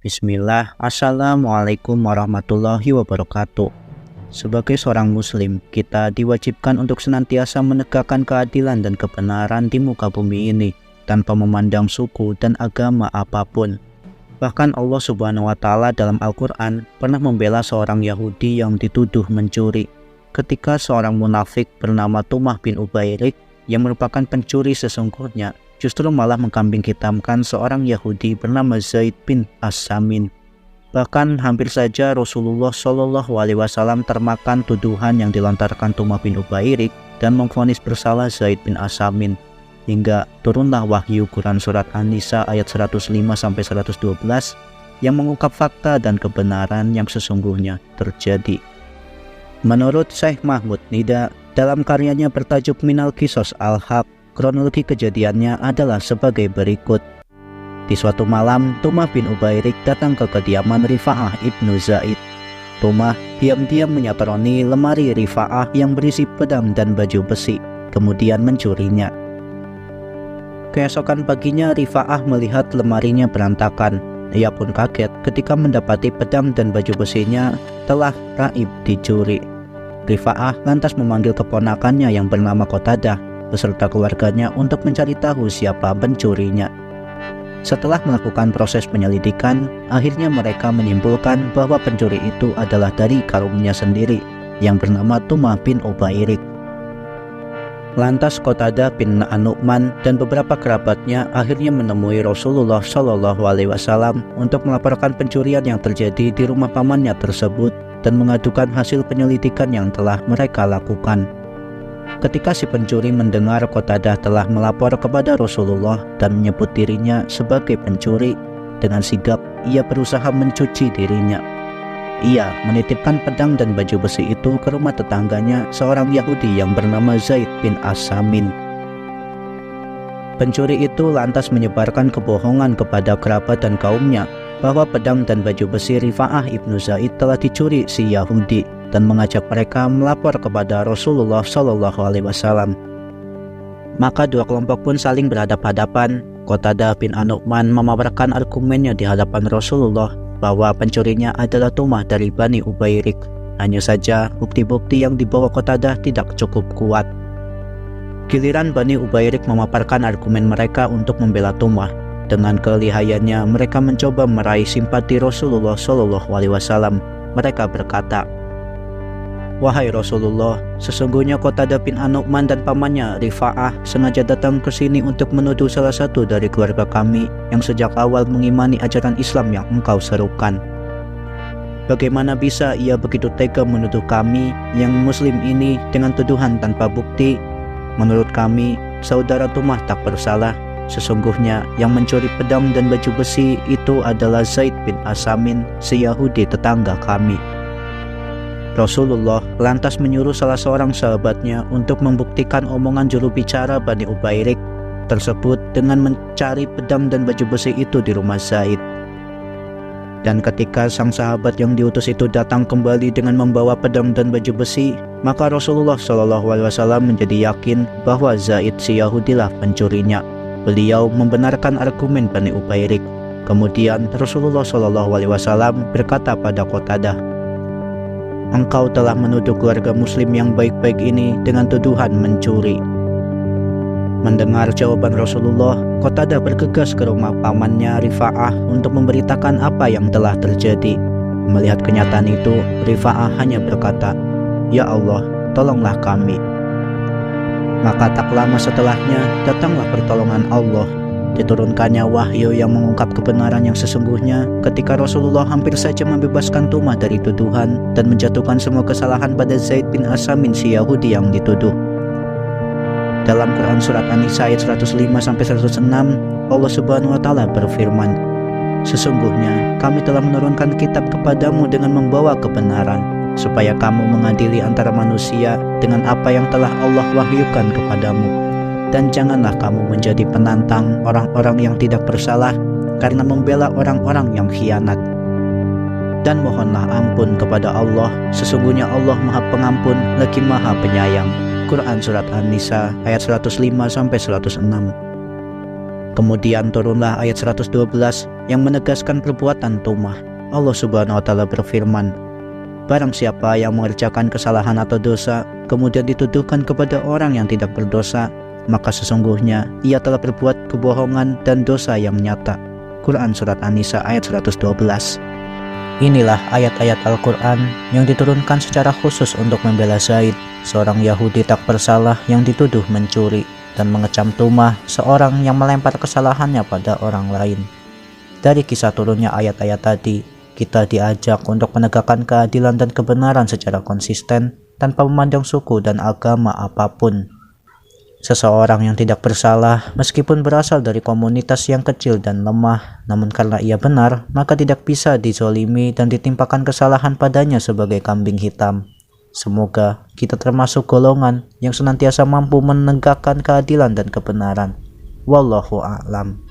Bismillah, Assalamualaikum warahmatullahi wabarakatuh. Sebagai seorang muslim, kita diwajibkan untuk senantiasa menegakkan keadilan dan kebenaran di muka bumi ini, tanpa memandang suku dan agama apapun. Bahkan Allah Subhanahu wa Ta'ala dalam Al-Quran pernah membela seorang Yahudi yang dituduh mencuri, ketika seorang munafik bernama Tumah bin Ubairik yang merupakan pencuri sesungguhnya justru malah mengkambing hitamkan seorang Yahudi bernama Zaid bin As-Samin. Bahkan hampir saja Rasulullah SAW termakan tuduhan yang dilontarkan Tumah bin Ubairik dan memvonis bersalah Zaid bin As-Samin, hingga turunlah wahyu Quran surat An-Nisa ayat 105-112 yang mengungkap fakta dan kebenaran yang sesungguhnya terjadi. Menurut Syekh Mahmud Nida dalam karyanya bertajuk Minal Qisas Al-Haq, kronologi kejadiannya adalah sebagai berikut. Di suatu malam, Tumah bin Ubairik datang ke kediaman Rifa'ah ibnu Zaid. Tumah diam-diam menyatroni lemari Rifa'ah yang berisi pedang dan baju besi, kemudian mencurinya. Keesokan paginya Rifa'ah melihat lemarinya berantakan. Ia pun kaget ketika mendapati pedang dan baju besinya telah raib dicuri. Rifa'ah lantas memanggil keponakannya yang bernama Qatadah beserta keluarganya untuk mencari tahu siapa pencurinya. Setelah melakukan proses penyelidikan, akhirnya mereka menyimpulkan bahwa pencuri itu adalah dari kaumnya sendiri yang bernama Tumah bin Ubairik. Lantas Qatadah bin An-Nu'man dan beberapa kerabatnya akhirnya menemui Rasulullah SAW untuk melaporkan pencurian yang terjadi di rumah pamannya tersebut dan mengadukan hasil penyelidikan yang telah mereka lakukan. Ketika si pencuri mendengar Qatadah telah melapor kepada Rasulullah dan menyebut dirinya sebagai pencuri, dengan sigap ia berusaha mencuci dirinya. Ia menitipkan pedang dan baju besi itu ke rumah tetangganya, seorang Yahudi yang bernama Zaid bin As-Samin. Pencuri itu lantas menyebarkan kebohongan kepada kerabat dan kaumnya bahwa pedang dan baju besi Rifa'ah ibnu Zaid telah dicuri si Yahudi dan mengajak mereka melapor kepada Rasulullah SAW. Maka dua kelompok pun saling berhadap-hadapan. Qatadah bin An-Nu'man memaparkan argumennya di hadapan Rasulullah bahwa pencurinya adalah Tumah dari Bani Ubairik. Hanya saja bukti-bukti yang dibawa Qatadah tidak cukup kuat. Giliran Bani Ubairik memaparkan argumen mereka untuk membela Tumah. Dengan kelihayannya mereka mencoba meraih simpati Rasulullah SAW. Mereka berkata, "Wahai Rasulullah, sesungguhnya Qatadah bin An-Nu'man dan pamannya Rifa'ah sengaja datang ke sini untuk menuduh salah satu dari keluarga kami yang sejak awal mengimani ajaran Islam yang engkau serukan. Bagaimana bisa ia begitu tega menuduh kami yang muslim ini dengan tuduhan tanpa bukti? Menurut kami, saudara Tumah tak bersalah. Sesungguhnya yang mencuri pedang dan baju besi itu adalah Zaid bin As-Samin, si Yahudi tetangga kami." Rasulullah lantas menyuruh salah seorang sahabatnya untuk membuktikan omongan juru bicara Bani Ubairik tersebut dengan mencari pedang dan baju besi itu di rumah Zaid. Dan ketika sang sahabat yang diutus itu datang kembali dengan membawa pedang dan baju besi, maka Rasulullah SAW menjadi yakin bahwa Zaid si Yahudilah pencurinya. Beliau membenarkan argumen Bani Ubairik. Kemudian Rasulullah SAW berkata pada Qatadah, "Engkau telah menuduh keluarga muslim yang baik-baik ini dengan tuduhan mencuri." Mendengar jawaban Rasulullah, Qatadah bergegas ke rumah pamannya Rifa'ah untuk memberitakan apa yang telah terjadi. Melihat kenyataan itu, Rifa'ah hanya berkata, "Ya Allah, tolonglah kami." Maka tak lama setelahnya datanglah pertolongan Allah. Diturunkannya wahyu yang mengungkap kebenaran yang sesungguhnya ketika Rasulullah hampir saja membebaskan Tumah dari tuduhan dan menjatuhkan semua kesalahan pada Zaid bin As-Samin si Yahudi yang dituduh. Dalam Quran surat An-Nisa ayat 105-106, Allah Subhanahu wa Ta'ala berfirman, "Sesungguhnya kami telah menurunkan kitab kepadamu dengan membawa kebenaran, supaya kamu mengadili antara manusia dengan apa yang telah Allah wahyukan kepadamu. Dan janganlah kamu menjadi penantang orang-orang yang tidak bersalah karena membela orang-orang yang khianat. Dan mohonlah ampun kepada Allah, sesungguhnya Allah Maha Pengampun lagi Maha Penyayang." Quran surat An-Nisa ayat 105-106. Kemudian turunlah ayat 112 yang menegaskan perbuatan tumah. Allah Subhanahu wa Ta'ala berfirman, barang siapa yang mengerjakan kesalahan atau dosa, kemudian dituduhkan kepada orang yang tidak berdosa, maka sesungguhnya ia telah berbuat kebohongan dan dosa yang nyata. Quran Surat An-Nisa ayat 112. Inilah ayat-ayat Al-Quran yang diturunkan secara khusus untuk membela Zaid, seorang Yahudi tak bersalah yang dituduh mencuri dan mengecam Tumah, seorang yang melempar kesalahannya pada orang lain. Dari kisah turunnya ayat-ayat tadi, kita diajak untuk menegakkan keadilan dan kebenaran secara konsisten tanpa memandang suku dan agama apapun. Seseorang yang tidak bersalah meskipun berasal dari komunitas yang kecil dan lemah, namun karena ia benar, maka tidak bisa dizolimi dan ditimpakan kesalahan padanya sebagai kambing hitam. Semoga kita termasuk golongan yang senantiasa mampu menegakkan keadilan dan kebenaran. Wallahu a'lam.